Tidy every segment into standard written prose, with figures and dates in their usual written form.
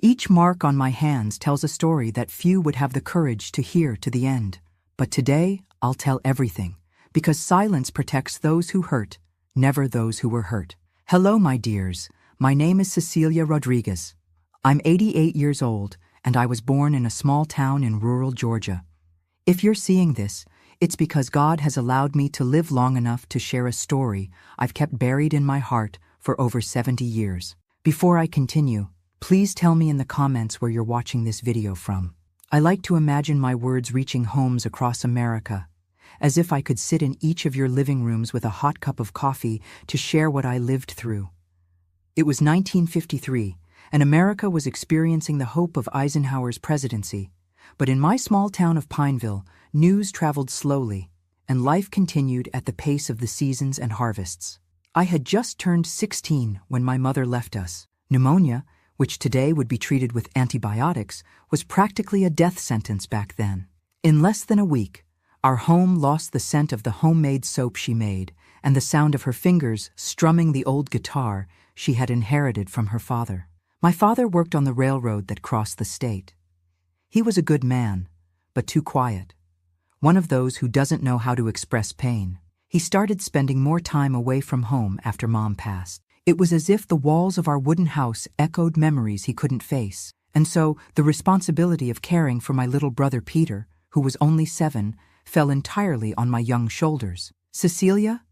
Each mark on my hands tells a story that few would have the courage to hear to the end. But today, I'll tell everything, because silence protects those who hurt, never those who were hurt. Hello, my dears. My name is Cecilia Rodriguez. I'm 88 years old, and I was born in a small town in rural Georgia. If you're seeing this, it's because God has allowed me to live long enough to share a story I've kept buried in my heart for over 70 years. Before I continue, please tell me in the comments where you're watching this video from. I like to imagine my words reaching homes across America, as if I could sit in each of your living rooms with a hot cup of coffee to share what I lived through. It was 1953, and America was experiencing the hope of Eisenhower's presidency. But in my small town of Pineville, news traveled slowly, and life continued at the pace of the seasons and harvests. I had just turned 16 when my mother left us. Pneumonia, which today would be treated with antibiotics, was practically a death sentence back then. In less than a week, our home lost the scent of the homemade soap she made and the sound of her fingers strumming the old guitar she had inherited from her father. My father worked on the railroad that crossed the state. He was a good man, but too quiet. One of those who doesn't know how to express pain. He started spending more time away from home after Mom passed. It was as if the walls of our wooden house echoed memories he couldn't face. And so the responsibility of caring for my little brother Peter, who was only 7, fell entirely on my young shoulders. "Cecilia,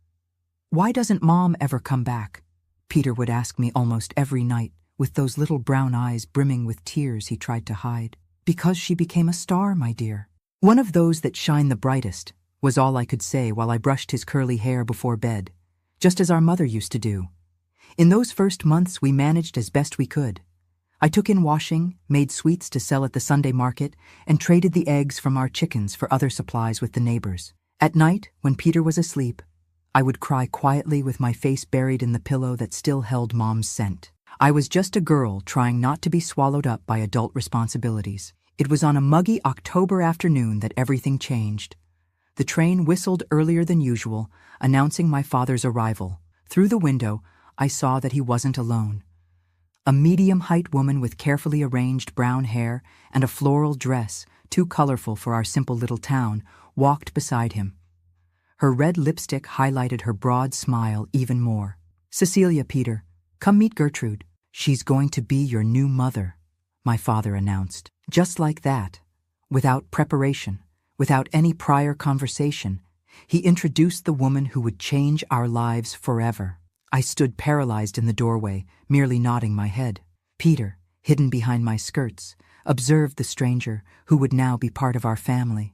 why doesn't Mom ever come back?" Peter would ask me almost every night, with those little brown eyes brimming with tears he tried to hide. "Because she became a star, my dear. One of those that shine the brightest," was all I could say while I brushed his curly hair before bed, just as our mother used to do. In those first months, we managed as best we could. I took in washing, made sweets to sell at the Sunday market, and traded the eggs from our chickens for other supplies with the neighbors. At night, when Peter was asleep, I would cry quietly with my face buried in the pillow that still held Mom's scent. I was just a girl trying not to be swallowed up by adult responsibilities. It was on a muggy October afternoon that everything changed. The train whistled earlier than usual, announcing my father's arrival. Through the window, I saw that he wasn't alone. A medium-height woman with carefully arranged brown hair and a floral dress, too colorful for our simple little town, walked beside him. Her red lipstick highlighted her broad smile even more. "Cecilia, Peter, come meet Gertrude. She's going to be your new mother," my father announced. Just like that, without preparation, without any prior conversation, he introduced the woman who would change our lives forever. I stood paralyzed in the doorway, merely nodding my head. Peter, hidden behind my skirts, observed the stranger who would now be part of our family.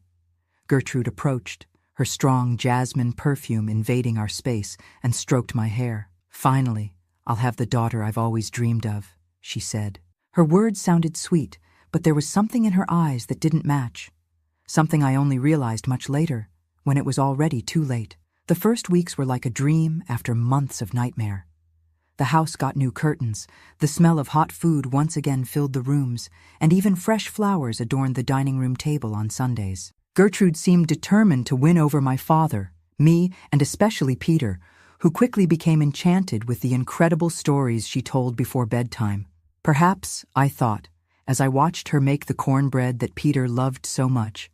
Gertrude approached, her strong jasmine perfume invading our space, and stroked my hair. "Finally, I'll have the daughter I've always dreamed of," she said. Her words sounded sweet, but there was something in her eyes that didn't match. Something I only realized much later, when it was already too late. The first weeks were like a dream after months of nightmare. The house got new curtains, the smell of hot food once again filled the rooms, and even fresh flowers adorned the dining room table on Sundays. Gertrude seemed determined to win over my father, me, and especially Peter, who quickly became enchanted with the incredible stories she told before bedtime. Perhaps, I thought, as I watched her make the cornbread that Peter loved so much,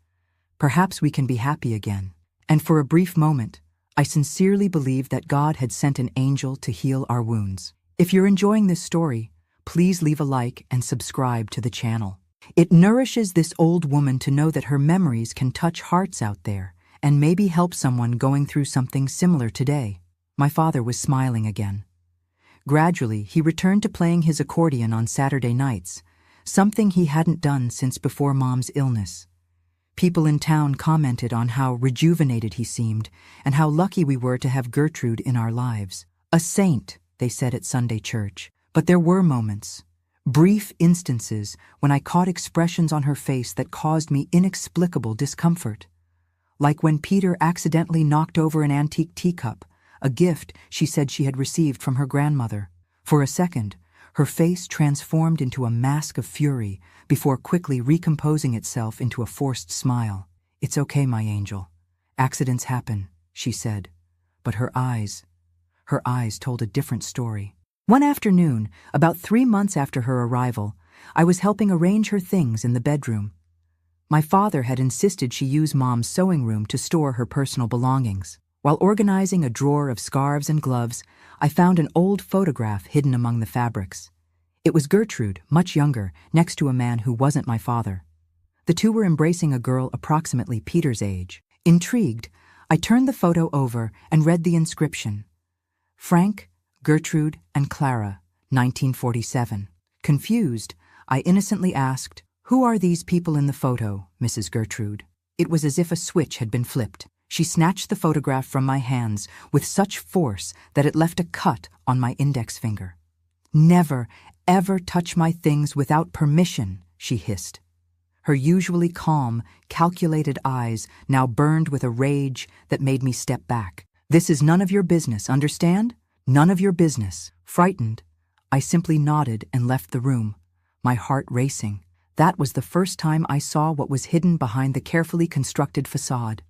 perhaps we can be happy again. And for a brief moment, I sincerely believed that God had sent an angel to heal our wounds. If you're enjoying this story, please leave a like and subscribe to the channel. It nourishes this old woman to know that her memories can touch hearts out there and maybe help someone going through something similar today. My father was smiling again. Gradually, he returned to playing his accordion on Saturday nights, something he hadn't done since before Mom's illness. People in town commented on how rejuvenated he seemed and how lucky we were to have Gertrude in our lives. "A saint," they said at Sunday church. But there were moments, brief instances, when I caught expressions on her face that caused me inexplicable discomfort. Like when Peter accidentally knocked over an antique teacup, a gift she said she had received from her grandmother. For a second, her face transformed into a mask of fury before quickly recomposing itself into a forced smile. "It's okay, my angel. Accidents happen," she said. But her eyes told a different story. One afternoon, about 3 months after her arrival, I was helping arrange her things in the bedroom. My father had insisted she use Mom's sewing room to store her personal belongings. While organizing a drawer of scarves and gloves, I found an old photograph hidden among the fabrics. It was Gertrude, much younger, next to a man who wasn't my father. The two were embracing a girl approximately Peter's age. Intrigued, I turned the photo over and read the inscription: Frank, Gertrude, and Clara, 1947. Confused, I innocently asked, "Who are these people in the photo, Mrs. Gertrude?" It was as if a switch had been flipped. She snatched the photograph from my hands with such force that it left a cut on my index finger. "Never, ever touch my things without permission," she hissed. Her usually calm, calculated eyes now burned with a rage that made me step back. "This is none of your business, understand? None of your business." Frightened, I simply nodded and left the room, my heart racing. That was the first time I saw what was hidden behind the carefully constructed facade.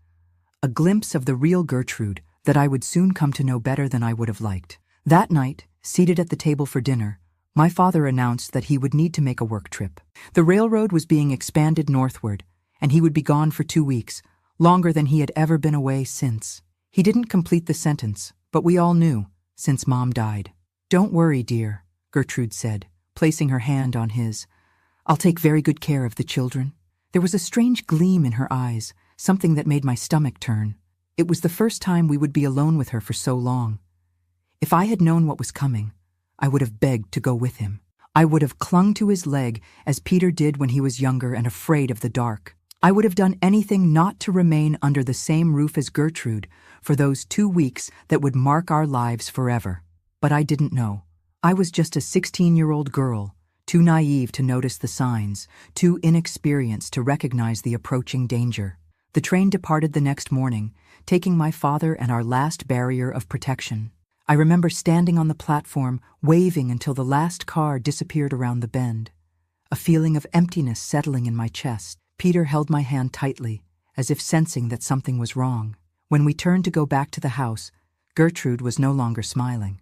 A glimpse of the real Gertrude that I would soon come to know better than I would have liked. That night, seated at the table for dinner, my father announced that he would need to make a work trip. The railroad was being expanded northward, and he would be gone for 2 weeks, longer than he had ever been away since. He didn't complete the sentence, but we all knew, since Mom died. "Don't worry, dear," Gertrude said, placing her hand on his. "I'll take very good care of the children." There was a strange gleam in her eyes, something that made my stomach turn. It was the first time we would be alone with her for so long. If I had known what was coming, I would have begged to go with him. I would have clung to his leg as Peter did when he was younger and afraid of the dark. I would have done anything not to remain under the same roof as Gertrude for those 2 weeks that would mark our lives forever. But I didn't know. I was just a 16-year-old girl, too naive to notice the signs, too inexperienced to recognize the approaching danger. The train departed the next morning, taking my father and our last barrier of protection. I remember standing on the platform, waving until the last car disappeared around the bend. A feeling of emptiness settling in my chest. Peter held my hand tightly, as if sensing that something was wrong. When we turned to go back to the house, Gertrude was no longer smiling.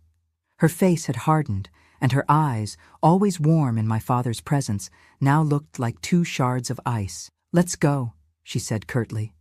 Her face had hardened, and her eyes, always warm in my father's presence, now looked like 2 shards of ice. "Let's go," she said curtly.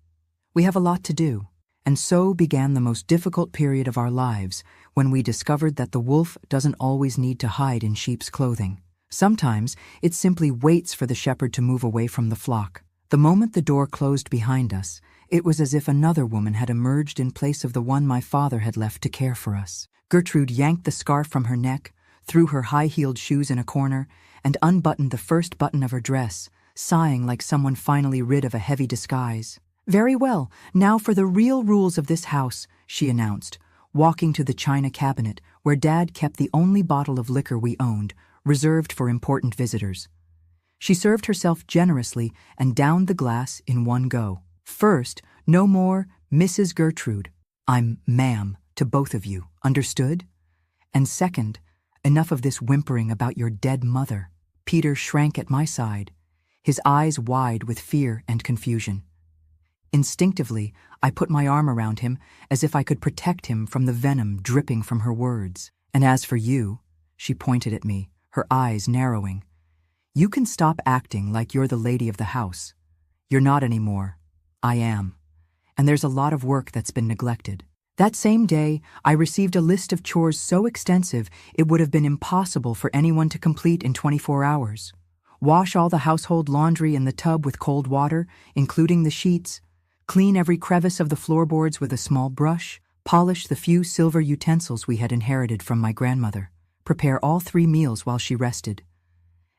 "We have a lot to do." And so began the most difficult period of our lives, when we discovered that the wolf doesn't always need to hide in sheep's clothing. Sometimes it simply waits for the shepherd to move away from the flock. The moment the door closed behind us, it was as if another woman had emerged in place of the one my father had left to care for us. Gertrude yanked the scarf from her neck, threw her high-heeled shoes in a corner, and unbuttoned the first button of her dress, sighing like someone finally rid of a heavy disguise. "Very well, now for the real rules of this house," she announced, walking to the china cabinet where Dad kept the only bottle of liquor we owned, reserved for important visitors. She served herself generously and downed the glass in one go. "First, no more Mrs. Gertrude. I'm ma'am to both of you, understood? And second, enough of this whimpering about your dead mother." Peter shrank at my side, his eyes wide with fear and confusion. Instinctively, I put my arm around him as if I could protect him from the venom dripping from her words. "And as for you," she pointed at me, her eyes narrowing, "you can stop acting like you're the lady of the house. You're not anymore. I am. And there's a lot of work that's been neglected." That same day, I received a list of chores so extensive it would have been impossible for anyone to complete in 24 hours. Wash all the household laundry in the tub with cold water, including the sheets, clean every crevice of the floorboards with a small brush, polish the few silver utensils we had inherited from my grandmother, prepare all 3 meals while she rested,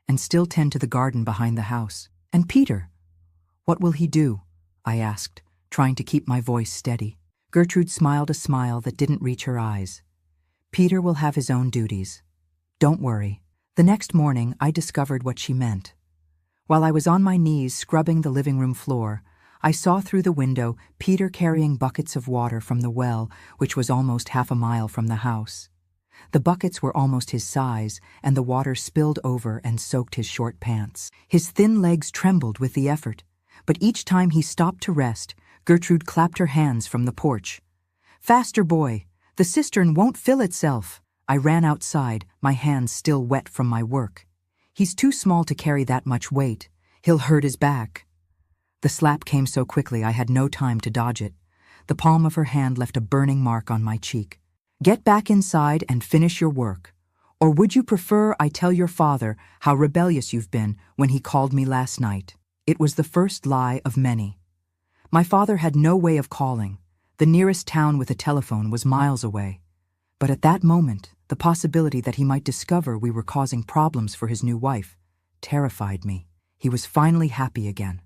and still tend to the garden behind the house. "And Peter, what will he do?" I asked, trying to keep my voice steady. Gertrude smiled a smile that didn't reach her eyes. "Peter will have his own duties. Don't worry." The next morning, I discovered what she meant. While I was on my knees scrubbing the living room floor, I saw through the window Peter carrying buckets of water from the well, which was almost half a mile from the house. The buckets were almost his size, and the water spilled over and soaked his short pants. His thin legs trembled with the effort, but each time he stopped to rest, Gertrude clapped her hands from the porch. "Faster, boy! The cistern won't fill itself!" I ran outside, my hands still wet from my work. He's too small to carry that much weight. He'll hurt his back. The slap came so quickly I had no time to dodge it. The palm of her hand left a burning mark on my cheek. Get back inside and finish your work. Or would you prefer I tell your father how rebellious you've been when he called me last night? It was the first lie of many. My father had no way of calling. The nearest town with a telephone was miles away. But at that moment, the possibility that he might discover we were causing problems for his new wife terrified me. He was finally happy again.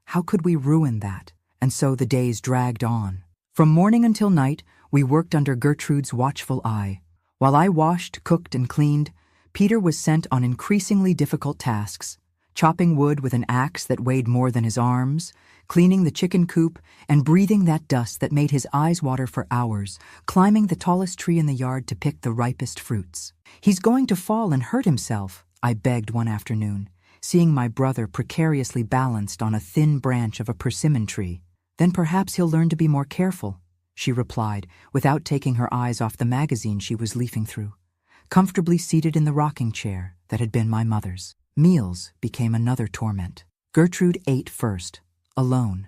How could we ruin that? And so the days dragged on. From morning until night, we worked under Gertrude's watchful eye. While I washed, cooked, and cleaned, Peter was sent on increasingly difficult tasks, chopping wood with an axe that weighed more than his arms, cleaning the chicken coop, and breathing that dust that made his eyes water for hours, climbing the tallest tree in the yard to pick the ripest fruits. He's going to fall and hurt himself, I begged one afternoon, seeing my brother precariously balanced on a thin branch of a persimmon tree. Then perhaps he'll learn to be more careful, she replied, without taking her eyes off the magazine she was leafing through, comfortably seated in the rocking chair that had been my mother's. Meals became another torment. Gertrude ate first, alone,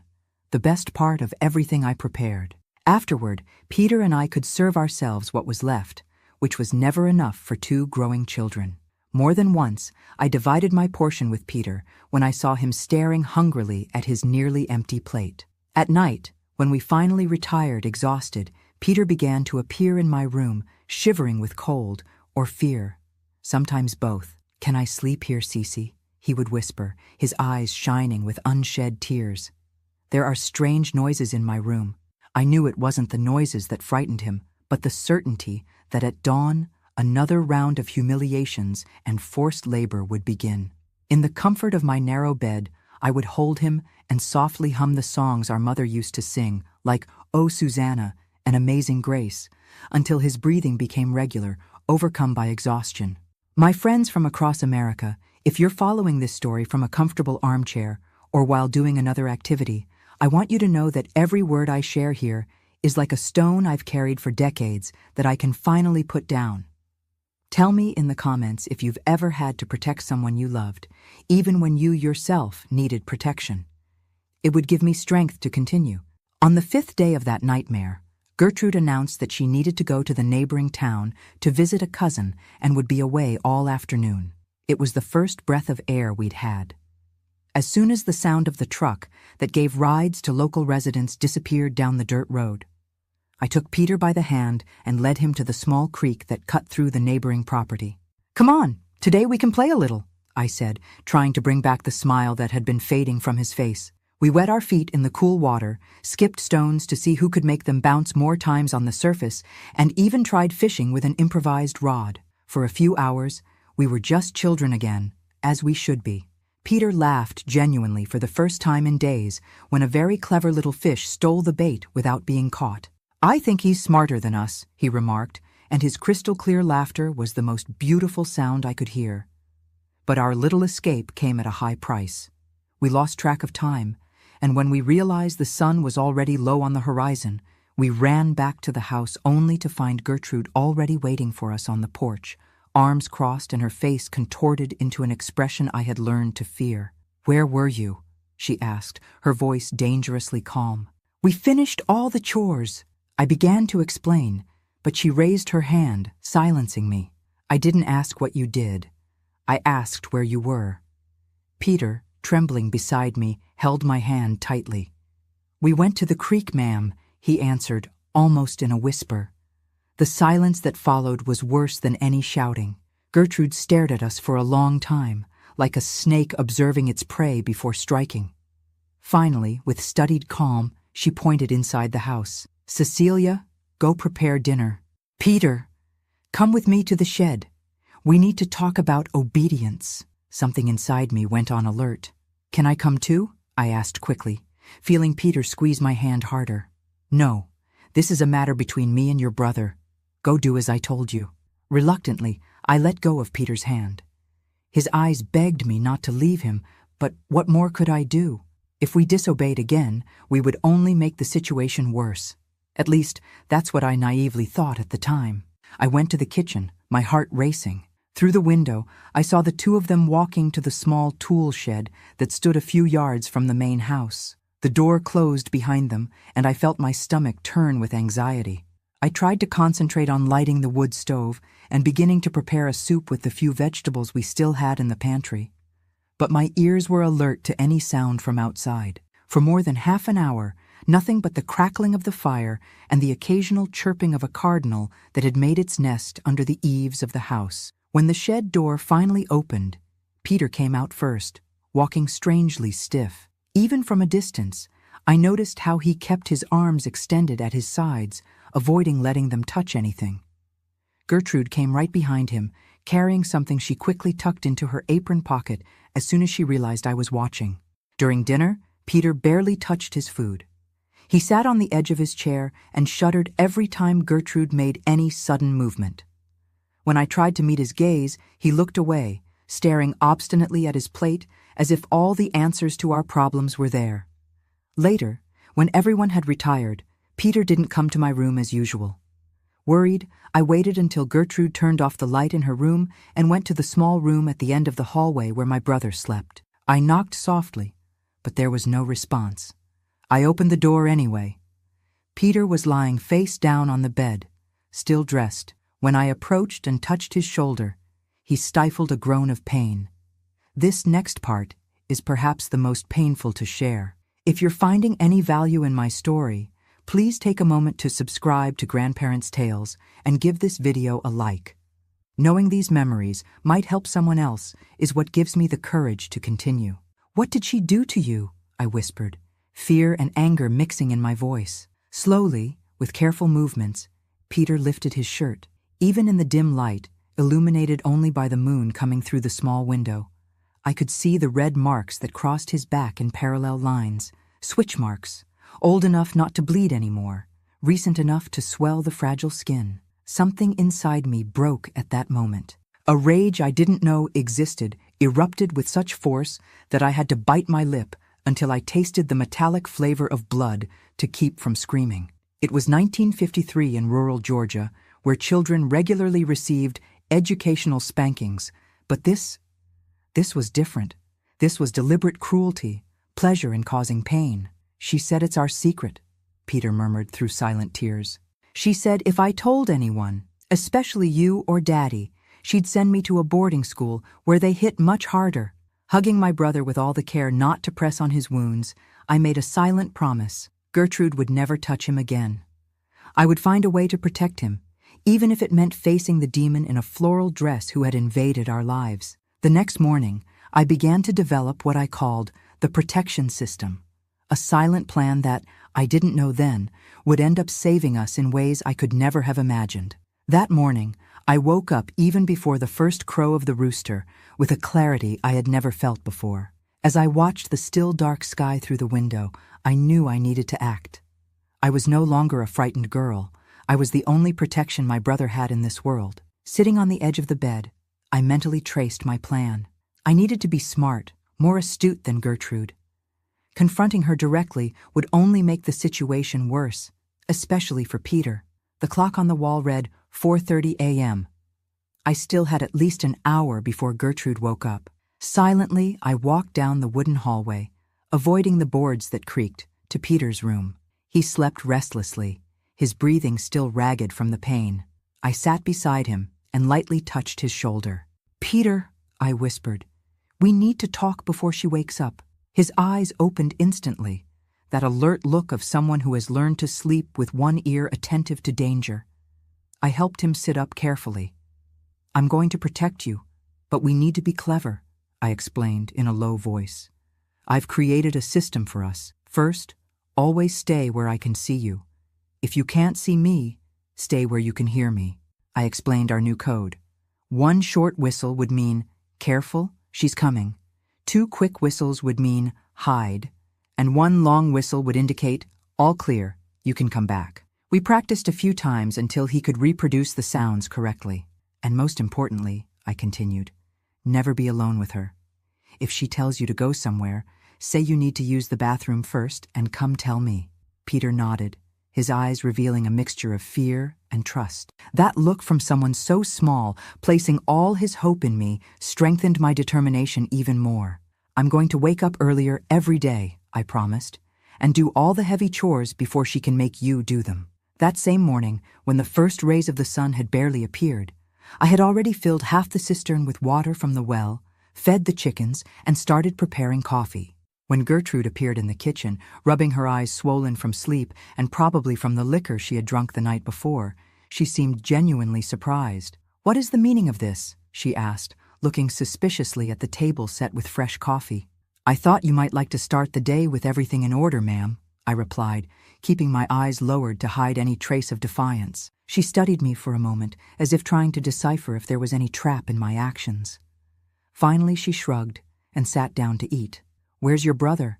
the best part of everything I prepared. Afterward, Peter and I could serve ourselves what was left, which was never enough for two growing children. More than once, I divided my portion with Peter when I saw him staring hungrily at his nearly empty plate. At night, when we finally retired exhausted, Peter began to appear in my room, shivering with cold or fear, sometimes both. "Can I sleep here, Cece?" he would whisper, his eyes shining with unshed tears. There are strange noises in my room. I knew it wasn't the noises that frightened him, but the certainty that at dawn, another round of humiliations and forced labor would begin. In the comfort of my narrow bed, I would hold him and softly hum the songs our mother used to sing, like "Oh, Susanna" and "Amazing Grace," until his breathing became regular, overcome by exhaustion. My friends from across America, if you're following this story from a comfortable armchair or while doing another activity, I want you to know that every word I share here is like a stone I've carried for decades that I can finally put down. Tell me in the comments if you've ever had to protect someone you loved, even when you yourself needed protection. It would give me strength to continue. On the 5th day of that nightmare, Gertrude announced that she needed to go to the neighboring town to visit a cousin and would be away all afternoon. It was the first breath of air we'd had. As soon as the sound of the truck that gave rides to local residents disappeared down the dirt road, I took Peter by the hand and led him to the small creek that cut through the neighboring property. "Come on, today we can play a little," I said, trying to bring back the smile that had been fading from his face. We wet our feet in the cool water, skipped stones to see who could make them bounce more times on the surface, and even tried fishing with an improvised rod. For a few hours, we were just children again, as we should be. Peter laughed genuinely for the first time in days when a very clever little fish stole the bait without being caught. "I think he's smarter than us," he remarked, and his crystal-clear laughter was the most beautiful sound I could hear. But our little escape came at a high price. We lost track of time, and when we realized the sun was already low on the horizon, we ran back to the house only to find Gertrude already waiting for us on the porch, arms crossed and her face contorted into an expression I had learned to fear. "Where were you?" she asked, her voice dangerously calm. "We finished all the chores," I began to explain, but she raised her hand, silencing me. "I didn't ask what you did. I asked where you were." Peter, trembling beside me, held my hand tightly. "We went to the creek, ma'am," he answered, almost in a whisper. The silence that followed was worse than any shouting. Gertrude stared at us for a long time, like a snake observing its prey before striking. Finally, with studied calm, she pointed inside the house. "Cecilia, go prepare dinner. Peter, come with me to the shed. We need to talk about obedience." Something inside me went on alert. "Can I come too?" I asked quickly, feeling Peter squeeze my hand harder. "No, this is a matter between me and your brother. Go do as I told you." Reluctantly, I let go of Peter's hand. His eyes begged me not to leave him, but what more could I do? If we disobeyed again, we would only make the situation worse. At least, that's what I naively thought at the time. I went to the kitchen, my heart racing. Through the window, I saw the two of them walking to the small tool shed that stood a few yards from the main house. The door closed behind them, and I felt my stomach turn with anxiety. I tried to concentrate on lighting the wood stove and beginning to prepare a soup with the few vegetables we still had in the pantry. But my ears were alert to any sound from outside. For more than half an hour, nothing but the crackling of the fire and the occasional chirping of a cardinal that had made its nest under the eaves of the house. When the shed door finally opened, Peter came out first, walking strangely stiff. Even from a distance, I noticed how he kept his arms extended at his sides, avoiding letting them touch anything. Gertrude came right behind him, carrying something she quickly tucked into her apron pocket as soon as she realized I was watching. During dinner, Peter barely touched his food. He sat on the edge of his chair and shuddered every time Gertrude made any sudden movement. When I tried to meet his gaze, he looked away, staring obstinately at his plate as if all the answers to our problems were there. Later, when everyone had retired, Peter didn't come to my room as usual. Worried, I waited until Gertrude turned off the light in her room and went to the small room at the end of the hallway where my brother slept. I knocked softly, but there was no response. I opened the door anyway. Peter was lying face down on the bed, still dressed. When I approached and touched his shoulder, he stifled a groan of pain. This next part is perhaps the most painful to share. If you're finding any value in my story, please take a moment to subscribe to Grandparents' Tales and give this video a like. Knowing these memories might help someone else is what gives me the courage to continue. "What did she do to you?" I whispered, fear and anger mixing in my voice. Slowly, with careful movements, Peter lifted his shirt. Even in the dim light, illuminated only by the moon coming through the small window, I could see the red marks that crossed his back in parallel lines, switch marks, old enough not to bleed anymore, recent enough to swell the fragile skin. Something inside me broke at that moment. A rage I didn't know existed erupted with such force that I had to bite my lip until I tasted the metallic flavor of blood to keep from screaming. It was 1953 in rural Georgia, where children regularly received educational spankings, but this was different. This was deliberate cruelty, pleasure in causing pain. "She said it's our secret," Peter murmured through silent tears. "She said if I told anyone, especially you or Daddy, she'd send me to a boarding school where they hit much harder." Hugging my brother with all the care not to press on his wounds, I made a silent promise. Gertrude would never touch him again. I would find a way to protect him, even if it meant facing the demon in a floral dress who had invaded our lives. The next morning, I began to develop what I called the protection system, a silent plan that, I didn't know then, would end up saving us in ways I could never have imagined. That morning, I woke up even before the first crow of the rooster with a clarity I had never felt before. As I watched the still dark sky through the window, I knew I needed to act. I was no longer a frightened girl. I was the only protection my brother had in this world. Sitting on the edge of the bed, I mentally traced my plan. I needed to be smart, more astute than Gertrude. Confronting her directly would only make the situation worse, especially for Peter. The clock on the wall read 4:30 a.m. I still had at least an hour before Gertrude woke up. Silently, I walked down the wooden hallway, avoiding the boards that creaked, to Peter's room. He slept restlessly, his breathing still ragged from the pain. I sat beside him and lightly touched his shoulder. "Peter," I whispered, "we need to talk before she wakes up." His eyes opened instantly, that alert look of someone who has learned to sleep with one ear attentive to danger. I helped him sit up carefully. "I'm going to protect you, but we need to be clever," I explained in a low voice. "I've created a system for us. First, always stay where I can see you. If you can't see me, stay where you can hear me." I explained our new code. One short whistle would mean, "Careful, she's coming." 2 quick whistles would mean, "Hide." And 1 long whistle would indicate, "All clear, you can come back." We practiced a few times until he could reproduce the sounds correctly. "And most importantly," I continued, "never be alone with her. If she tells you to go somewhere, say you need to use the bathroom first and come tell me." Peter nodded, his eyes revealing a mixture of fear and trust. That look from someone so small, placing all his hope in me, strengthened my determination even more. I'm going to wake up earlier every day, I promised, and do all the heavy chores before she can make you do them. That same morning, when the first rays of the sun had barely appeared, I had already filled half the cistern with water from the well, fed the chickens, and started preparing coffee. When Gertrude appeared in the kitchen, rubbing her eyes swollen from sleep and probably from the liquor she had drunk the night before, she seemed genuinely surprised. "What is the meaning of this?" she asked, looking suspiciously at the table set with fresh coffee. "I thought you might like to start the day with everything in order, ma'am," I replied, keeping my eyes lowered to hide any trace of defiance. She studied me for a moment, as if trying to decipher if there was any trap in my actions. Finally, she shrugged and sat down to eat. "Where's your brother?"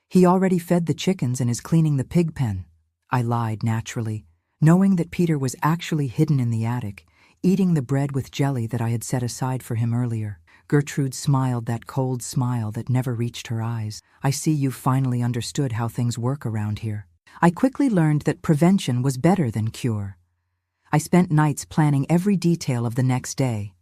"He already fed the chickens and is cleaning the pig pen," I lied naturally, knowing that Peter was actually hidden in the attic, eating the bread with jelly that I had set aside for him earlier. Gertrude smiled that cold smile that never reached her eyes. "I see you finally understood how things work around here." I quickly learned that prevention was better than cure. I spent nights planning every detail of the next day,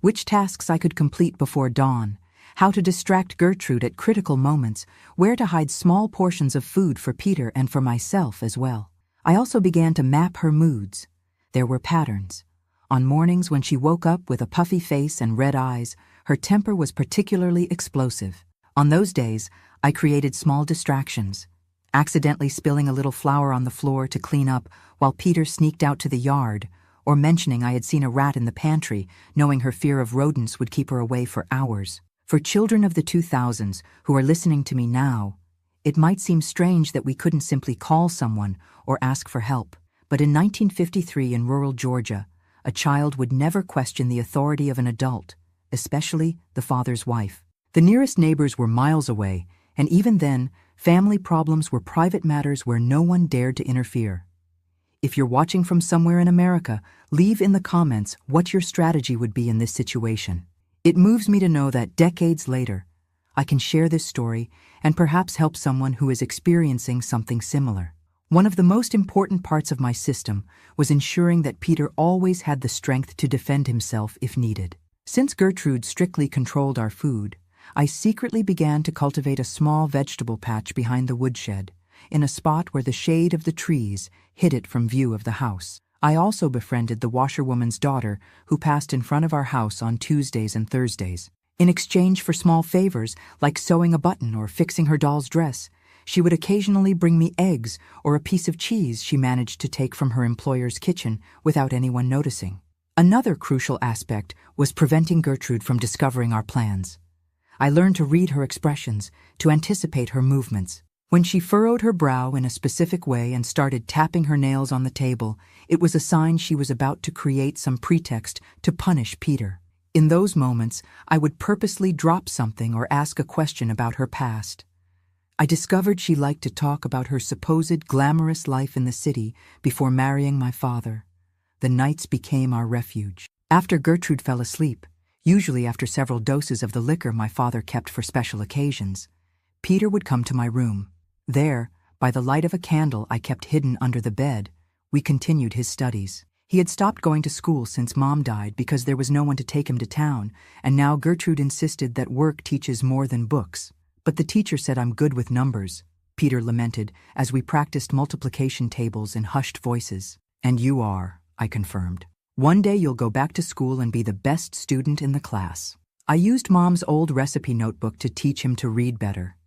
which tasks I could complete before dawn, how to distract Gertrude at critical moments, where to hide small portions of food for Peter and for myself as well. I also began to map her moods. There were patterns. On mornings when she woke up with a puffy face and red eyes, her temper was particularly explosive. On those days, I created small distractions, accidentally spilling a little flour on the floor to clean up while Peter sneaked out to the yard, or mentioning I had seen a rat in the pantry, knowing her fear of rodents would keep her away for hours. For children of the 2000s who are listening to me now, it might seem strange that we couldn't simply call someone or ask for help. But in 1953 in rural Georgia, a child would never question the authority of an adult, especially the father's wife. The nearest neighbors were miles away, and even then, family problems were private matters where no one dared to interfere. If you're watching from somewhere in America, leave in the comments what your strategy would be in this situation. It moves me to know that decades later, I can share this story and perhaps help someone who is experiencing something similar. One of the most important parts of my system was ensuring that Peter always had the strength to defend himself if needed. Since Gertrude strictly controlled our food, I secretly began to cultivate a small vegetable patch behind the woodshed, in a spot where the shade of the trees hid it from view of the house. I also befriended the washerwoman's daughter who passed in front of our house on Tuesdays and Thursdays. In exchange for small favors like sewing a button or fixing her doll's dress, she would occasionally bring me eggs or a piece of cheese she managed to take from her employer's kitchen without anyone noticing. Another crucial aspect was preventing Gertrude from discovering our plans. I learned to read her expressions, to anticipate her movements. When she furrowed her brow in a specific way and started tapping her nails on the table, it was a sign she was about to create some pretext to punish Peter. In those moments, I would purposely drop something or ask a question about her past. I discovered she liked to talk about her supposed glamorous life in the city before marrying my father. The nights became our refuge. After Gertrude fell asleep, usually after several doses of the liquor my father kept for special occasions, Peter would come to my room. There, by the light of a candle I kept hidden under the bed, we continued his studies. He had stopped going to school since Mom died because there was no one to take him to town, and now Gertrude insisted that work teaches more than books. "But the teacher said I'm good with numbers," Peter lamented as we practiced multiplication tables in hushed voices. "And you are," I confirmed. "One day you'll go back to school and be the best student in the class." I used Mom's old recipe notebook to teach him to read better.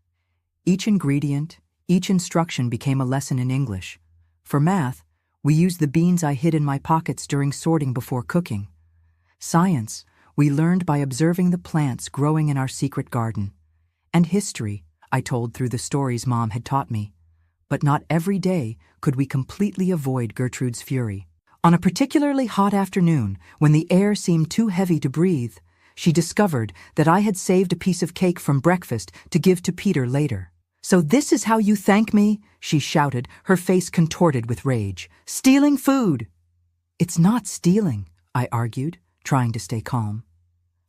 Each ingredient, each instruction became a lesson in English. For math, we used the beans I hid in my pockets during sorting before cooking. Science, we learned by observing the plants growing in our secret garden. And history, I told through the stories Mom had taught me. But not every day could we completely avoid Gertrude's fury. On a particularly hot afternoon, when the air seemed too heavy to breathe, she discovered that I had saved a piece of cake from breakfast to give to Peter later. "So this is how you thank me?" she shouted, her face contorted with rage. "Stealing food!" "It's not stealing," I argued, trying to stay calm.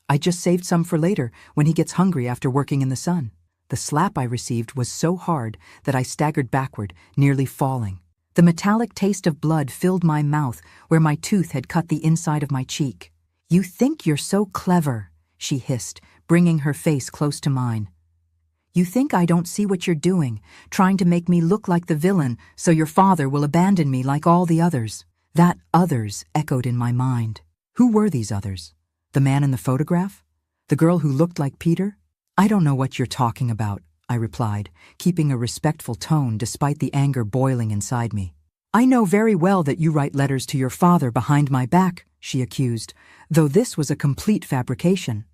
"I just saved some for later when he gets hungry after working in the sun." The slap I received was so hard that I staggered backward, nearly falling. The metallic taste of blood filled my mouth where my tooth had cut the inside of my cheek. "You think you're so clever," she hissed, bringing her face close to mine. "You think I don't see what you're doing, trying to make me look like the villain so your father will abandon me like all the others." That others echoed in my mind. Who were these others? The man in the photograph? The girl who looked like Peter? "I don't know what you're talking about," I replied, keeping a respectful tone despite the anger boiling inside me. "I know very well that you write letters to your father behind my back," she accused, though this was a complete fabrication.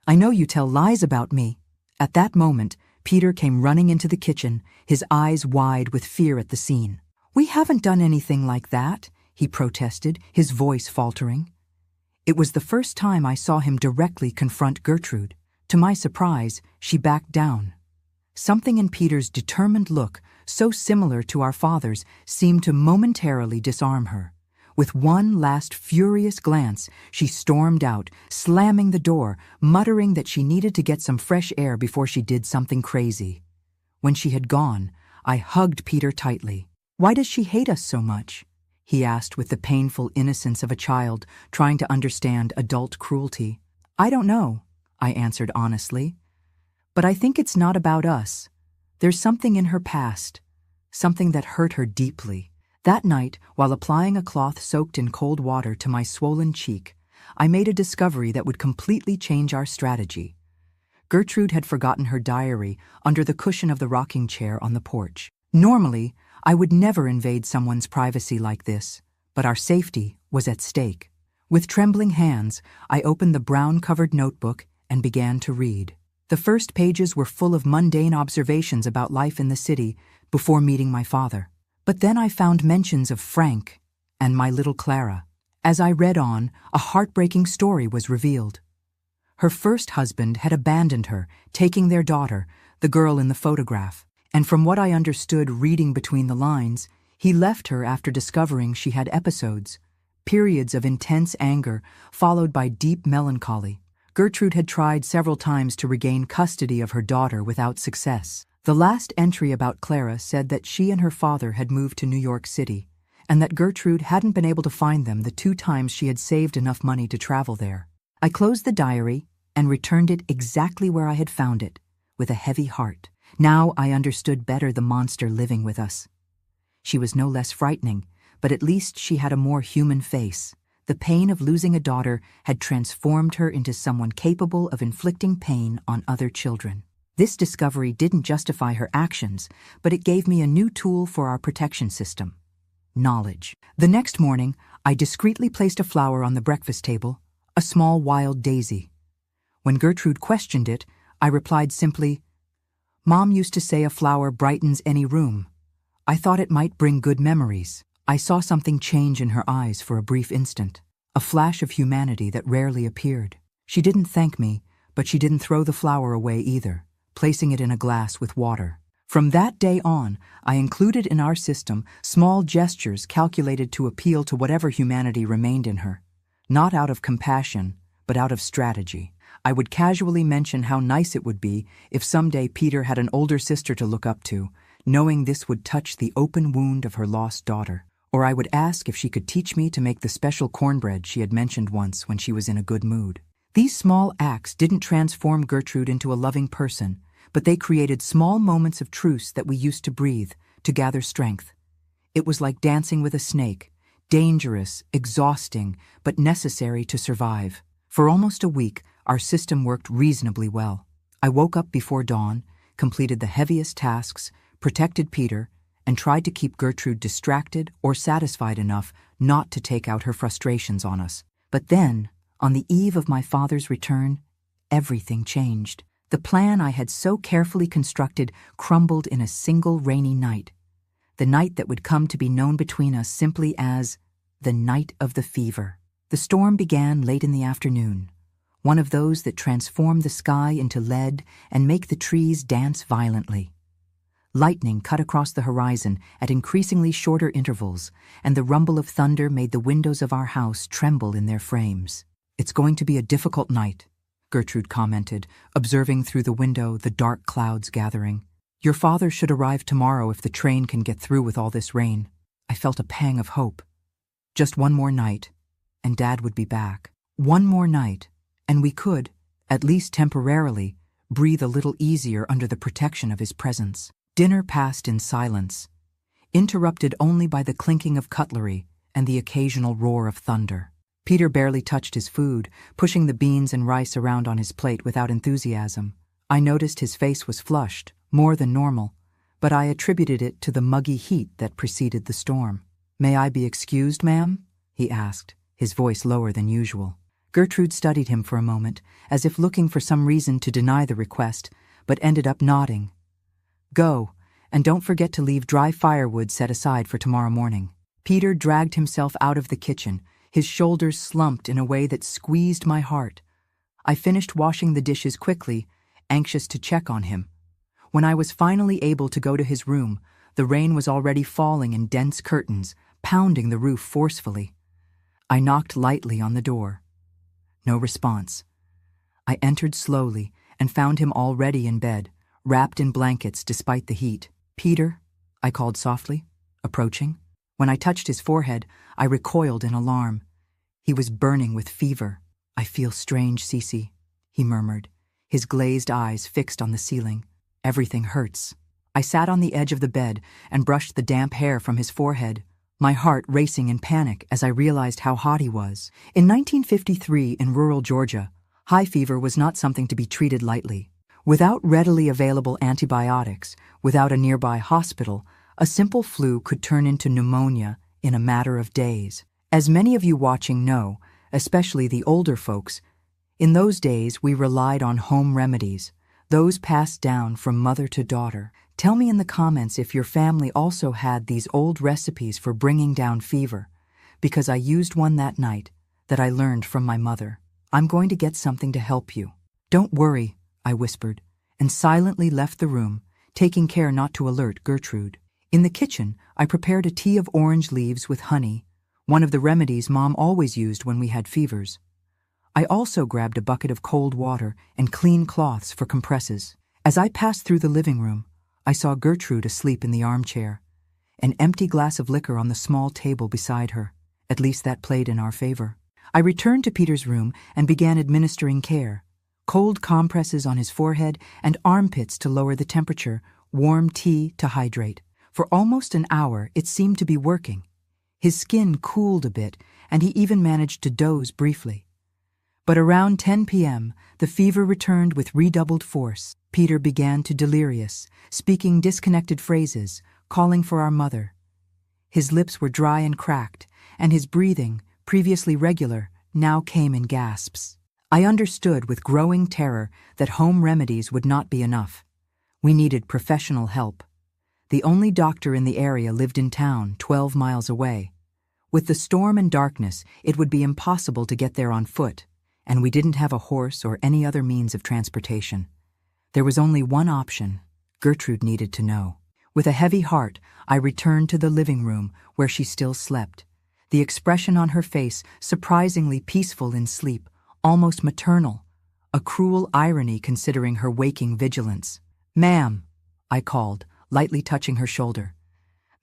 "I know you tell lies about me." At that moment, Peter came running into the kitchen, his eyes wide with fear at the scene. "We haven't done anything like that," he protested, his voice faltering. It was the first time I saw him directly confront Gertrude. To my surprise, she backed down. Something in Peter's determined look, so similar to our father's, seemed to momentarily disarm her. With one last furious glance, she stormed out, slamming the door, muttering that she needed to get some fresh air before she did something crazy. When she had gone, I hugged Peter tightly. "Why does she hate us so much?" he asked with the painful innocence of a child trying to understand adult cruelty. "I don't know," I answered honestly. "But I think it's not about us. There's something in her past, something that hurt her deeply." That night, while applying a cloth soaked in cold water to my swollen cheek, I made a discovery that would completely change our strategy. Gertrude had forgotten her diary under the cushion of the rocking chair on the porch. Normally, I would never invade someone's privacy like this, but our safety was at stake. With trembling hands, I opened the brown-covered notebook and began to read. The first pages were full of mundane observations about life in the city before meeting my father. But then I found mentions of Frank and my little Clara. As I read on, a heartbreaking story was revealed. Her first husband had abandoned her, taking their daughter, the girl in the photograph. And from what I understood reading between the lines, he left her after discovering she had episodes, periods of intense anger followed by deep melancholy. Gertrude had tried several times to regain custody of her daughter without success. The last entry about Clara said that she and her father had moved to New York City, and that Gertrude hadn't been able to find them the 2 times she had saved enough money to travel there. I closed the diary and returned it exactly where I had found it, with a heavy heart. Now I understood better the monster living with us. She was no less frightening, but at least she had a more human face. The pain of losing a daughter had transformed her into someone capable of inflicting pain on other children. This discovery didn't justify her actions, but it gave me a new tool for our protection system: knowledge. The next morning, I discreetly placed a flower on the breakfast table, a small wild daisy. When Gertrude questioned it, I replied simply, "Mom used to say a flower brightens any room. I thought it might bring good memories." I saw something change in her eyes for a brief instant, a flash of humanity that rarely appeared. She didn't thank me, but she didn't throw the flower away either, placing it in a glass with water. From that day on, I included in our system small gestures calculated to appeal to whatever humanity remained in her. Not out of compassion, but out of strategy. I would casually mention how nice it would be if someday Peter had an older sister to look up to, knowing this would touch the open wound of her lost daughter. Or I would ask if she could teach me to make the special cornbread she had mentioned once when she was in a good mood. These small acts didn't transform Gertrude into a loving person, but they created small moments of truce that we used to breathe, to gather strength. It was like dancing with a snake, dangerous, exhausting, but necessary to survive. For almost a week, our system worked reasonably well. I woke up before dawn, completed the heaviest tasks, protected Peter, and tried to keep Gertrude distracted or satisfied enough not to take out her frustrations on us. But then, on the eve of my father's return, everything changed. The plan I had so carefully constructed crumbled in a single rainy night. The night that would come to be known between us simply as the night of the fever. The storm began late in the afternoon, one of those that transform the sky into lead and make the trees dance violently. Lightning cut across the horizon at increasingly shorter intervals, and the rumble of thunder made the windows of our house tremble in their frames. "It's going to be a difficult night," Gertrude commented, observing through the window the dark clouds gathering. "Your father should arrive tomorrow if the train can get through with all this rain." I felt a pang of hope. Just one more night, and Dad would be back. One more night, and we could, at least temporarily, breathe a little easier under the protection of his presence. Dinner passed in silence, interrupted only by the clinking of cutlery and the occasional roar of thunder. Peter barely touched his food, pushing the beans and rice around on his plate without enthusiasm. I noticed his face was flushed, more than normal, but I attributed it to the muggy heat that preceded the storm. "May I be excused, ma'am?" he asked, his voice lower than usual. Gertrude studied him for a moment, as if looking for some reason to deny the request, but ended up nodding. "Go, and don't forget to leave dry firewood set aside for tomorrow morning." Peter dragged himself out of the kitchen, his shoulders slumped in a way that squeezed my heart. I finished washing the dishes quickly, anxious to check on him. When I was finally able to go to his room, the rain was already falling in dense curtains, pounding the roof forcefully. I knocked lightly on the door. No response. I entered slowly and found him already in bed, wrapped in blankets despite the heat. "Peter," I called softly, approaching. When I touched his forehead, I recoiled in alarm. He was burning with fever. "I feel strange, Cece," he murmured, his glazed eyes fixed on the ceiling. "Everything hurts." I sat on the edge of the bed and brushed the damp hair from his forehead, my heart racing in panic as I realized how hot he was. In 1953, in rural Georgia, high fever was not something to be treated lightly. Without readily available antibiotics, without a nearby hospital, a simple flu could turn into pneumonia in a matter of days. As many of you watching know, especially the older folks, in those days we relied on home remedies, those passed down from mother to daughter. Tell me in the comments if your family also had these old recipes for bringing down fever, because I used one that night that I learned from my mother. "I'm going to get something to help you." "Don't worry," I whispered, and silently left the room, taking care not to alert Gertrude. In the kitchen, I prepared a tea of orange leaves with honey, one of the remedies Mom always used when we had fevers. I also grabbed a bucket of cold water and clean cloths for compresses. As I passed through the living room, I saw Gertrude asleep in the armchair, an empty glass of liquor on the small table beside her. At least that played in our favor. I returned to Peter's room and began administering care. Cold compresses on his forehead and armpits to lower the temperature, warm tea to hydrate. For almost an hour, it seemed to be working. His skin cooled a bit, and he even managed to doze briefly. But around 10 p.m., the fever returned with redoubled force. Peter began to delirious, speaking disconnected phrases, calling for our mother. His lips were dry and cracked, and his breathing, previously regular, now came in gasps. I understood with growing terror that home remedies would not be enough. We needed professional help. The only doctor in the area lived in town, 12 miles away. With the storm and darkness, it would be impossible to get there on foot, and we didn't have a horse or any other means of transportation. There was only one option. Gertrude needed to know. With a heavy heart, I returned to the living room where she still slept, the expression on her face surprisingly peaceful in sleep, almost maternal, a cruel irony considering her waking vigilance. "Ma'am," I called, lightly touching her shoulder.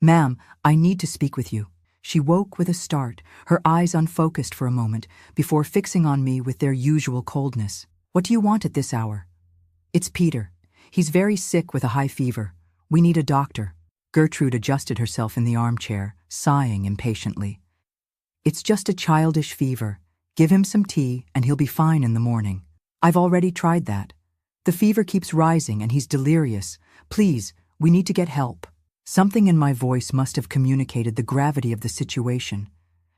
"Ma'am, I need to speak with you." She woke with a start, her eyes unfocused for a moment, before fixing on me with their usual coldness. "What do you want at this hour?" "It's Peter. He's very sick with a high fever. We need a doctor." Gertrude adjusted herself in the armchair, sighing impatiently. "It's just a childish fever. Give him some tea and he'll be fine in the morning." "I've already tried that. The fever keeps rising and he's delirious. Please, we need to get help." Something in my voice must have communicated the gravity of the situation,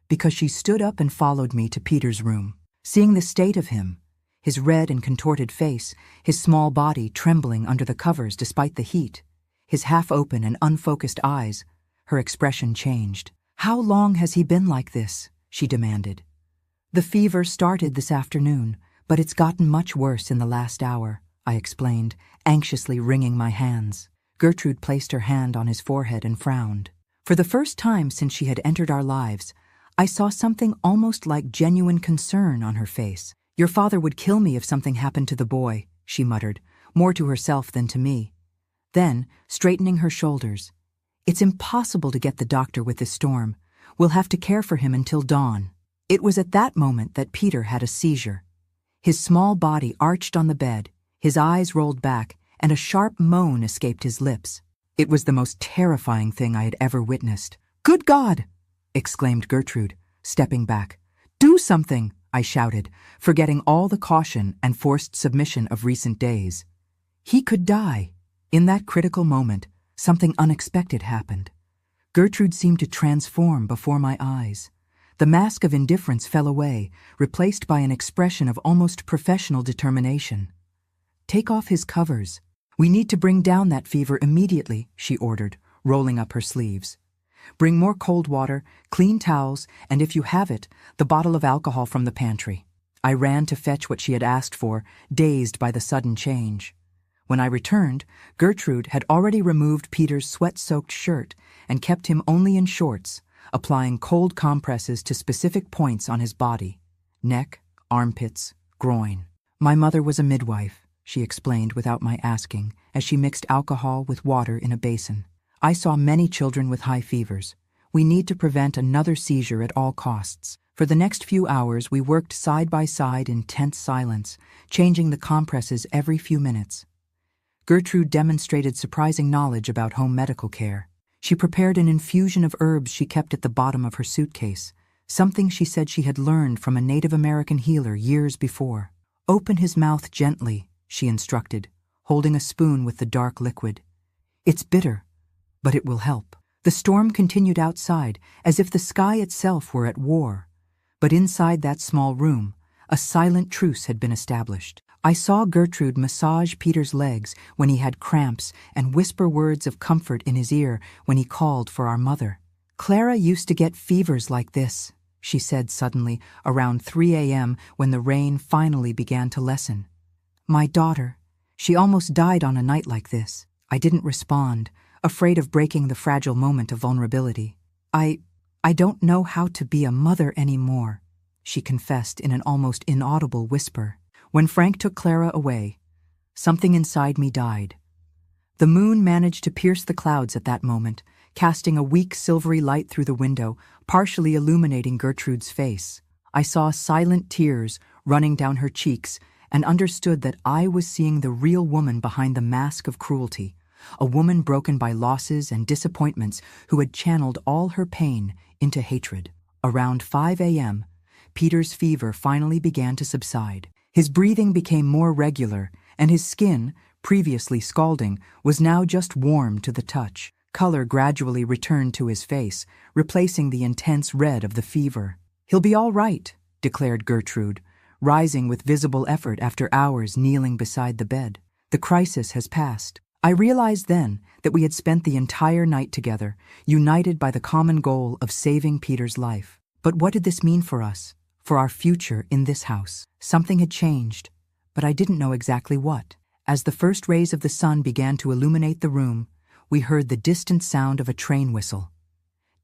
because she stood up and followed me to Peter's room. Seeing the state of him, his red and contorted face, his small body trembling under the covers despite the heat, his half-open and unfocused eyes, her expression changed. "How long has he been like this?" she demanded. "The fever started this afternoon, but it's gotten much worse in the last hour," I explained, anxiously wringing my hands. Gertrude placed her hand on his forehead and frowned. For the first time since she had entered our lives, I saw something almost like genuine concern on her face. "Your father would kill me if something happened to the boy," she muttered, more to herself than to me. Then, straightening her shoulders, "It's impossible to get the doctor with this storm. We'll have to care for him until dawn." It was at that moment that Peter had a seizure. His small body arched on the bed, his eyes rolled back, and a sharp moan escaped his lips. It was the most terrifying thing I had ever witnessed. "Good God!" exclaimed Gertrude, stepping back. "Do something!" I shouted, forgetting all the caution and forced submission of recent days. He could die. In that critical moment, something unexpected happened. Gertrude seemed to transform before my eyes. The mask of indifference fell away, replaced by an expression of almost professional determination. "Take off his covers. We need to bring down that fever immediately," she ordered, rolling up her sleeves. "Bring more cold water, clean towels, and if you have it, the bottle of alcohol from the pantry." I ran to fetch what she had asked for, dazed by the sudden change. When I returned, Gertrude had already removed Peter's sweat-soaked shirt and kept him only in shorts, applying cold compresses to specific points on his body: neck, armpits, groin. "My mother was a midwife," she explained without my asking, as she mixed alcohol with water in a basin. "I saw many children with high fevers. We need to prevent another seizure at all costs." For the next few hours, we worked side by side in tense silence, changing the compresses every few minutes. Gertrude demonstrated surprising knowledge about home medical care. She prepared an infusion of herbs she kept at the bottom of her suitcase, something she said she had learned from a Native American healer years before. "Open his mouth gently," she instructed, holding a spoon with the dark liquid. "It's bitter, but it will help." The storm continued outside, as if the sky itself were at war. But inside that small room, a silent truce had been established. I saw Gertrude massage Peter's legs when he had cramps and whisper words of comfort in his ear when he called for our mother. "Clara used to get fevers like this," she said suddenly, around 3 a.m. when the rain finally began to lessen. "My daughter, she almost died on a night like this." I didn't respond, afraid of breaking the fragile moment of vulnerability. I don't know how to be a mother anymore," she confessed in an almost inaudible whisper. When Frank took Clara away, something inside me died. The moon managed to pierce the clouds at that moment, casting a weak silvery light through the window, partially illuminating Gertrude's face. I saw silent tears running down her cheeks and understood that I was seeing the real woman behind the mask of cruelty, a woman broken by losses and disappointments who had channeled all her pain into hatred. Around 5 a.m., Peter's fever finally began to subside. His breathing became more regular, and his skin, previously scalding, was now just warm to the touch. Color gradually returned to his face, replacing the intense red of the fever. "He'll be all right," declared Gertrude, rising with visible effort after hours kneeling beside the bed. "The crisis has passed." I realized then that we had spent the entire night together, united by the common goal of saving Peter's life. But what did this mean for us? For our future in this house? Something had changed, but I didn't know exactly what. As the first rays of the sun began to illuminate the room, we heard the distant sound of a train whistle.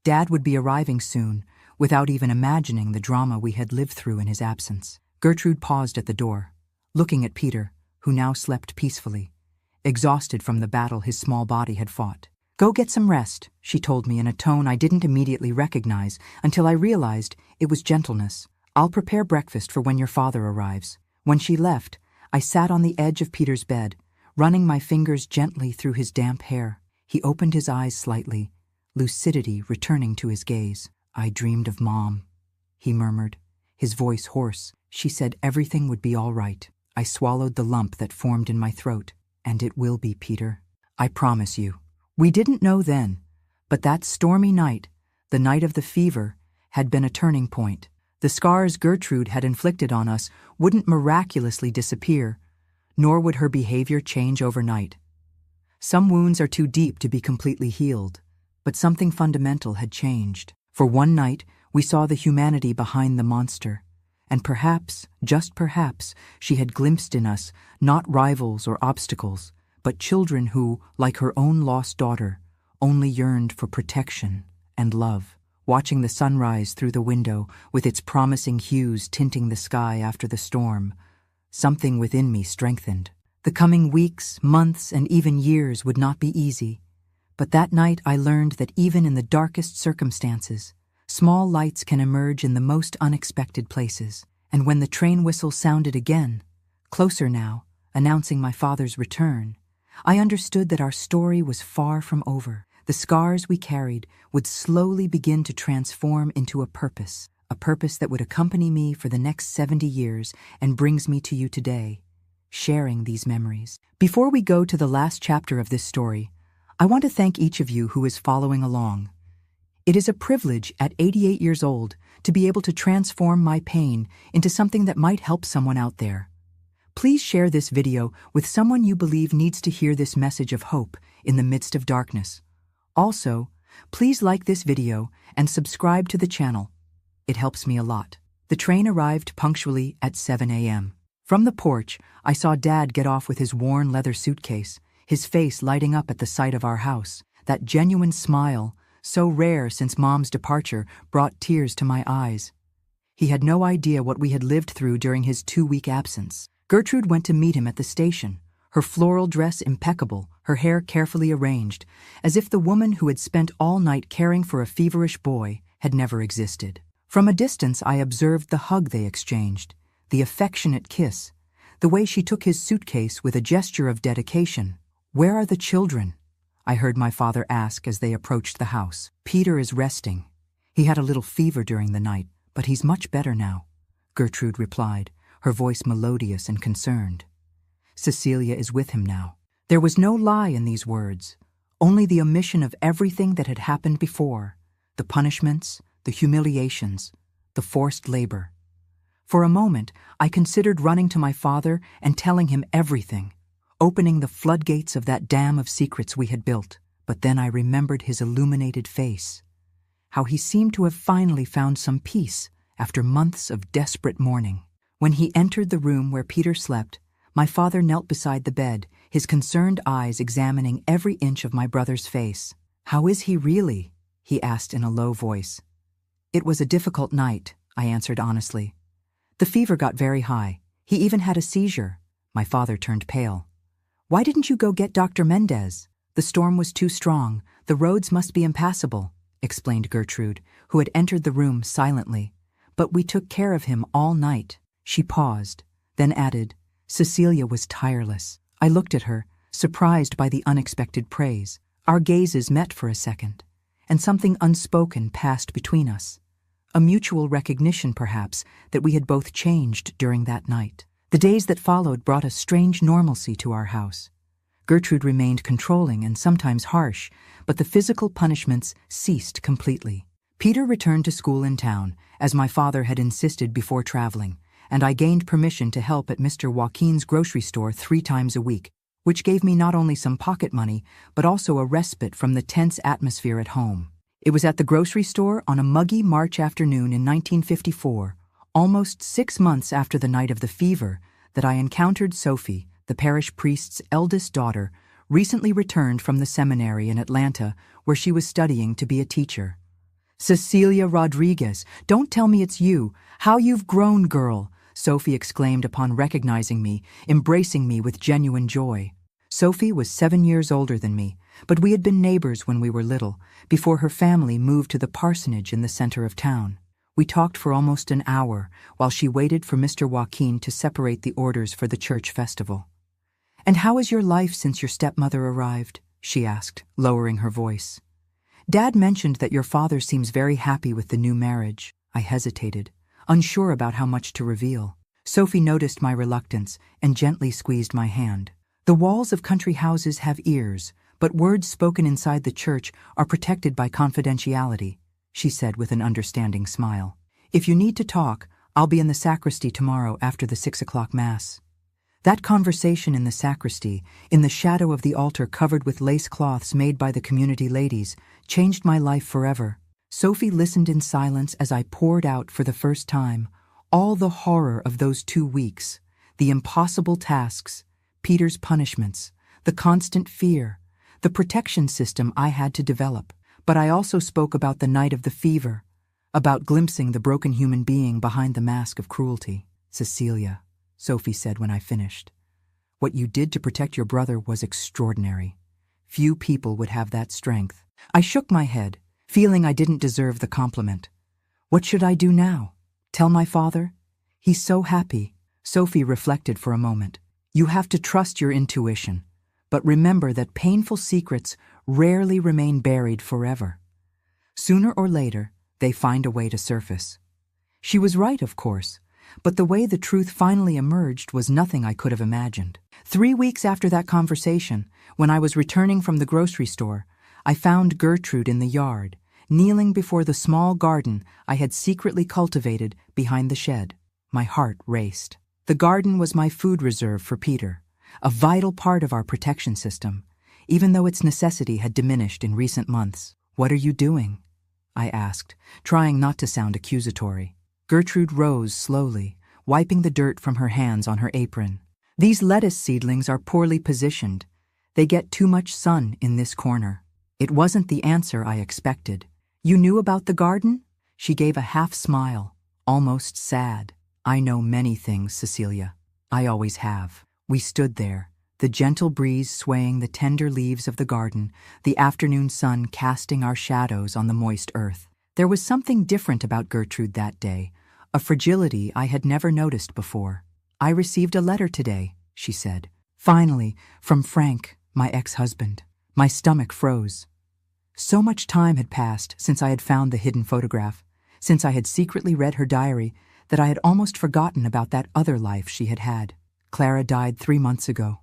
Dad would be arriving soon, without even imagining the drama we had lived through in his absence. Gertrude paused at the door, looking at Peter, who now slept peacefully, exhausted from the battle his small body had fought. "Go get some rest," she told me in a tone I didn't immediately recognize until I realized it was gentleness. "I'll prepare breakfast for when your father arrives." When she left, I sat on the edge of Peter's bed, running my fingers gently through his damp hair. He opened his eyes slightly, lucidity returning to his gaze. "I dreamed of Mom," he murmured, his voice hoarse. "She said everything would be all right." I swallowed the lump that formed in my throat. "And it will be, Peter. I promise you." We didn't know then, but that stormy night, the night of the fever, had been a turning point. The scars Gertrude had inflicted on us wouldn't miraculously disappear, nor would her behavior change overnight. Some wounds are too deep to be completely healed, but something fundamental had changed. For one night, we saw the humanity behind the monster, and perhaps, just perhaps, she had glimpsed in us not rivals or obstacles, but children who, like her own lost daughter, only yearned for protection and love. Watching the sunrise through the window, with its promising hues tinting the sky after the storm, something within me strengthened. The coming weeks, months, and even years would not be easy, But that night I learned that even in the darkest circumstances, small lights can emerge in the most unexpected places. And when the train whistle sounded again, closer now, announcing my father's return, I understood that our story was far from over. The scars we carried would slowly begin to transform into a purpose that would accompany me for the next 70 years and brings me to you today, sharing these memories. Before we go to the last chapter of this story, I want to thank each of you who is following along. It is a privilege at 88 years old to be able to transform my pain into something that might help someone out there. Please share this video with someone you believe needs to hear this message of hope in the midst of darkness. Also, please like this video and subscribe to the channel. It helps me a lot. The train arrived punctually at 7 a.m. From the porch, I saw Dad get off with his worn leather suitcase, his face lighting up at the sight of our house. That genuine smile, so rare since Mom's departure, brought tears to my eyes. He had no idea what we had lived through during his 2-week absence. Gertrude went to meet him at the station, her floral dress impeccable, her hair carefully arranged, as if the woman who had spent all night caring for a feverish boy had never existed. From a distance I observed the hug they exchanged, the affectionate kiss, the way she took his suitcase with a gesture of dedication. "Where are the children?" I heard my father ask as they approached the house. "Peter is resting. He had a little fever during the night, but he's much better now," Gertrude replied, her voice melodious and concerned. "Cecilia is with him now." There was no lie in these words, only the omission of everything that had happened before, the punishments, the humiliations, the forced labor. For a moment, I considered running to my father and telling him everything, opening the floodgates of that dam of secrets we had built. But then I remembered his illuminated face, how he seemed to have finally found some peace after months of desperate mourning. When he entered the room where Peter slept, my father knelt beside the bed, his concerned eyes examining every inch of my brother's face. "How is he really?" he asked in a low voice. "It was a difficult night," I answered honestly. "The fever got very high. He even had a seizure." My father turned pale. "Why didn't you go get Dr. Mendez?" "The storm was too strong. The roads must be impassable," explained Gertrude, who had entered the room silently. "But we took care of him all night." She paused, then added, "Cecilia was tireless." I looked at her, surprised by the unexpected praise. Our gazes met for a second, and something unspoken passed between us. A mutual recognition, perhaps, that we had both changed during that night. The days that followed brought a strange normalcy to our house. Gertrude remained controlling and sometimes harsh, but the physical punishments ceased completely. Peter returned to school in town, as my father had insisted before traveling, and I gained permission to help at Mr. Joaquin's grocery store 3 times a week, which gave me not only some pocket money, but also a respite from the tense atmosphere at home. It was at the grocery store on a muggy March afternoon in 1954, almost 6 months after the night of the fever, that I encountered Sophie, the parish priest's eldest daughter, recently returned from the seminary in Atlanta, where she was studying to be a teacher. "Cecilia Rodriguez, don't tell me it's you. How you've grown, girl," Sophie exclaimed upon recognizing me, embracing me with genuine joy. Sophie was 7 years older than me, but we had been neighbors when we were little, before her family moved to the parsonage in the center of town. We talked for almost an hour while she waited for Mr. Joaquin to separate the orders for the church festival. "And how is your life since your stepmother arrived?" she asked, lowering her voice. "Dad mentioned that your father seems very happy with the new marriage." I hesitated, unsure about how much to reveal. Sophie noticed my reluctance and gently squeezed my hand. "The walls of country houses have ears, but words spoken inside the church are protected by confidentiality," she said with an understanding smile. "If you need to talk, I'll be in the sacristy tomorrow after the 6 o'clock Mass." That conversation in the sacristy, in the shadow of the altar covered with lace cloths made by the community ladies, changed my life forever. Sophie listened in silence as I poured out for the first time all the horror of those 2 weeks, the impossible tasks, Peter's punishments, the constant fear, the protection system I had to develop. But I also spoke about the night of the fever, about glimpsing the broken human being behind the mask of cruelty. "Cecilia," Sophie said when I finished, "what you did to protect your brother was extraordinary. Few people would have that strength. I shook my head, feeling I didn't deserve the compliment. What should I do now? Tell my father? He's so happy. Sophie reflected for a moment. You have to trust your intuition, but remember that painful secrets rarely remain buried forever. Sooner or later, they find a way to surface. She was right, of course, but the way the truth finally emerged was nothing I could have imagined. 3 weeks after that conversation, when I was returning from the grocery store, I found Gertrude in the yard, kneeling before the small garden I had secretly cultivated behind the shed. My heart raced. The garden was my food reserve for Peter, a vital part of our protection system, even though its necessity had diminished in recent months. "What are you doing?" I asked, trying not to sound accusatory. Gertrude rose slowly, wiping the dirt from her hands on her apron. "These lettuce seedlings are poorly positioned. They get too much sun in this corner." It wasn't the answer I expected. "You knew about the garden?" She gave a half smile, almost sad. "I know many things, Cecilia. I always have." We stood there, the gentle breeze swaying the tender leaves of the garden, the afternoon sun casting our shadows on the moist earth. There was something different about Gertrude that day, a fragility I had never noticed before. "I received a letter today," she said. "Finally, from Frank, my ex-husband." My stomach froze. So much time had passed since I had found the hidden photograph, since I had secretly read her diary, that I had almost forgotten about that other life she had had. "Clara died 3 months ago.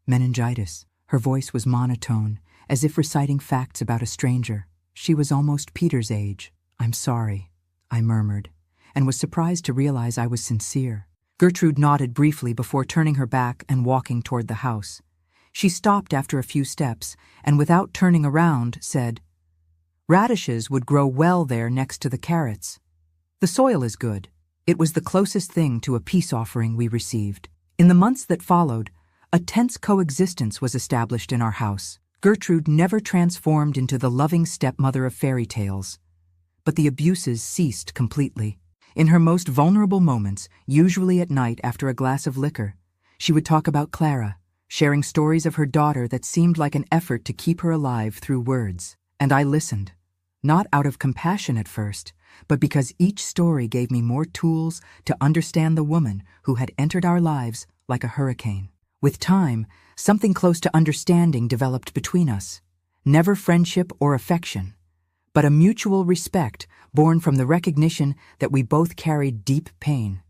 Meningitis." Her voice was monotone, as if reciting facts about a stranger. She was almost Peter's age. "I'm sorry," I murmured, and was surprised to realize I was sincere. Gertrude nodded briefly before turning her back and walking toward the house. She stopped after a few steps, and without turning around, said, "Radishes would grow well there next to the carrots. The soil is good." It was the closest thing to a peace offering we received. In the months that followed, a tense coexistence was established in our house. Gertrude never transformed into the loving stepmother of fairy tales, but the abuses ceased completely. In her most vulnerable moments, usually at night after a glass of liquor, she would talk about Clara, sharing stories of her daughter that seemed like an effort to keep her alive through words. And I listened, not out of compassion at first, but because each story gave me more tools to understand the woman who had entered our lives like a hurricane. With time, something close to understanding developed between us. Never friendship or affection, but a mutual respect born from the recognition that we both carried deep pain.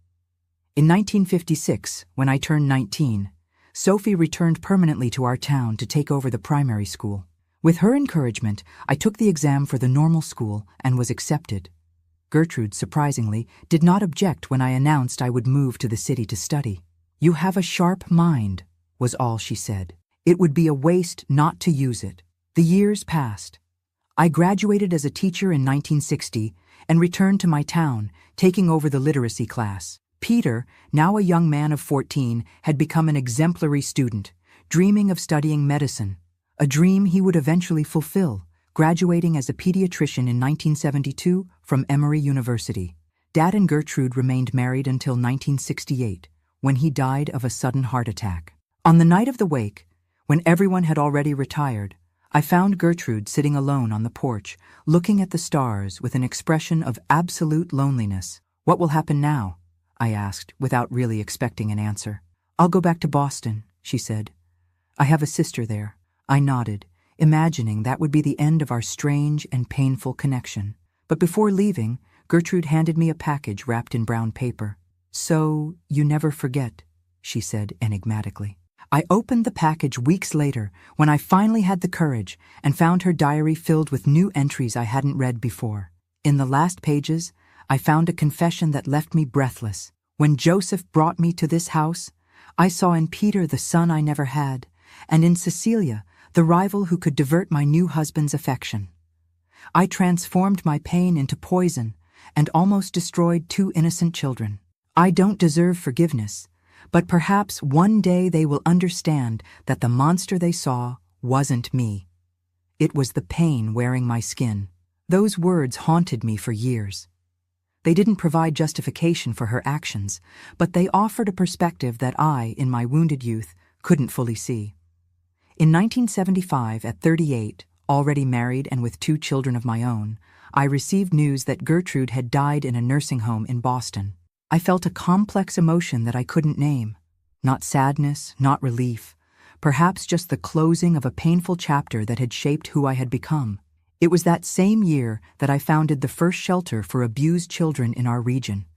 In 1956, when I turned 19, Sophie returned permanently to our town to take over the primary school. With her encouragement, I took the exam for the normal school and was accepted. Gertrude, surprisingly, did not object when I announced I would move to the city to study. "You have a sharp mind," was all she said. "It would be a waste not to use it." The years passed. I graduated as a teacher in 1960 and returned to my town, taking over the literacy class. Peter, now a young man of 14, had become an exemplary student, dreaming of studying medicine, a dream he would eventually fulfill, graduating as a pediatrician in 1972 from Emory University. Dad and Gertrude remained married until 1968, when he died of a sudden heart attack. On the night of the wake, when everyone had already retired, I found Gertrude sitting alone on the porch, looking at the stars with an expression of absolute loneliness. "What will happen now?" I asked, without really expecting an answer. "I'll go back to Boston," she said. "I have a sister there." I nodded, imagining that would be the end of our strange and painful connection. But before leaving, Gertrude handed me a package wrapped in brown paper. "So, you never forget," she said enigmatically. I opened the package weeks later when I finally had the courage and found her diary filled with new entries I hadn't read before. In the last pages, I found a confession that left me breathless. "When Joseph brought me to this house, I saw in Peter the son I never had, and in Cecilia the rival who could divert my new husband's affection. I transformed my pain into poison and almost destroyed 2 innocent children. I don't deserve forgiveness, but perhaps one day they will understand that the monster they saw wasn't me. It was the pain wearing my skin." Those words haunted me for years. They didn't provide justification for her actions, but they offered a perspective that I, in my wounded youth, couldn't fully see. In 1975, at 38, already married and with 2 children of my own, I received news that Gertrude had died in a nursing home in Boston. I felt a complex emotion that I couldn't name. Not sadness, not relief, perhaps just the closing of a painful chapter that had shaped who I had become. It was that same year that I founded the first shelter for abused children in our region.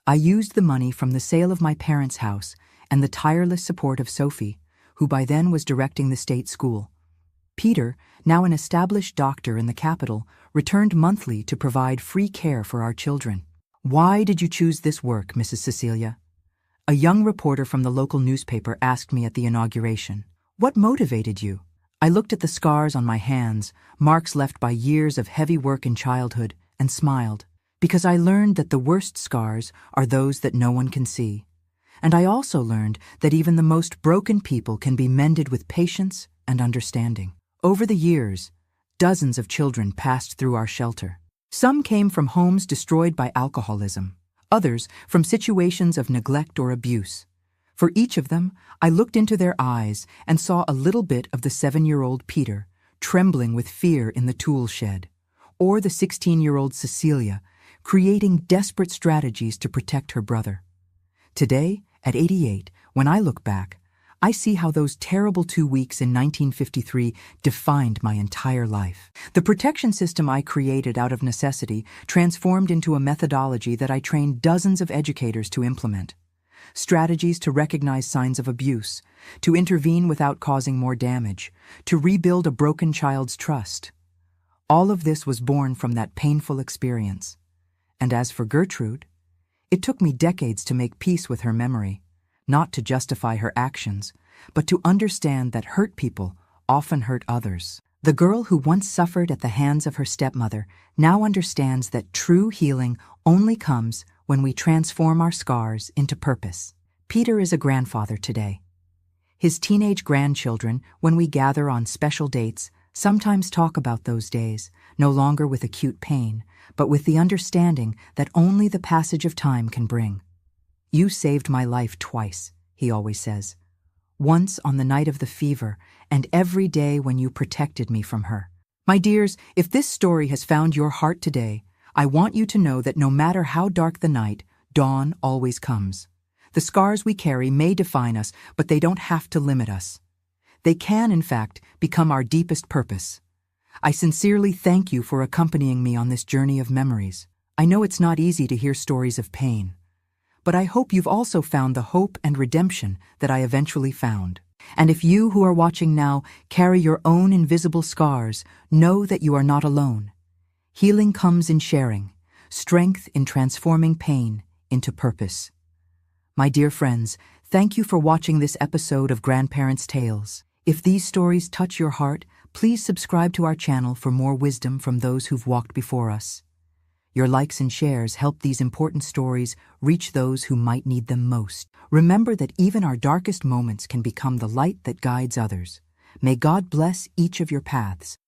I used the money from the sale of my parents' house and the tireless support of Sophie, who by then was directing the state school. Peter, now an established doctor in the capital, returned monthly to provide free care for our children. "Why did you choose this work, Mrs. Cecilia?" A young reporter from the local newspaper asked me at the inauguration. "What motivated you?" I looked at the scars on my hands, marks left by years of heavy work in childhood, and smiled. Because I learned that the worst scars are those that no one can see. And I also learned that even the most broken people can be mended with patience and understanding. Over the years, dozens of children passed through our shelter. Some came from homes destroyed by alcoholism, others from situations of neglect or abuse. For each of them, I looked into their eyes and saw a little bit of the 7-year-old Peter, trembling with fear in the tool shed, or the 16-year-old Cecilia, creating desperate strategies to protect her brother. Today, at 88, when I look back, I see how those terrible 2 weeks in 1953 defined my entire life. The protection system I created out of necessity transformed into a methodology that I trained dozens of educators to implement. Strategies to recognize signs of abuse, to intervene without causing more damage, to rebuild a broken child's trust. All of this was born from that painful experience. And as for Gertrude, it took me decades to make peace with her memory, not to justify her actions, but to understand that hurt people often hurt others. The girl who once suffered at the hands of her stepmother now understands that true healing only comes when we transform our scars into purpose. Peter is a grandfather today. His teenage grandchildren, when we gather on special dates, sometimes talk about those days, no longer with acute pain, but with the understanding that only the passage of time can bring. "You saved my life twice," he always says. "Once on the night of the fever, and every day when you protected me from her." My dears, if this story has found your heart today, I want you to know that no matter how dark the night, dawn always comes. The scars we carry may define us, but they don't have to limit us. They can, in fact, become our deepest purpose. I sincerely thank you for accompanying me on this journey of memories. I know it's not easy to hear stories of pain, but I hope you've also found the hope and redemption that I eventually found. And if you who are watching now carry your own invisible scars, know that you are not alone. Healing comes in sharing, strength in transforming pain into purpose. My dear friends, thank you for watching this episode of Grandparents' Tales. If these stories touch your heart, please subscribe to our channel for more wisdom from those who've walked before us. Your likes and shares help these important stories reach those who might need them most. Remember that even our darkest moments can become the light that guides others. May God bless each of your paths.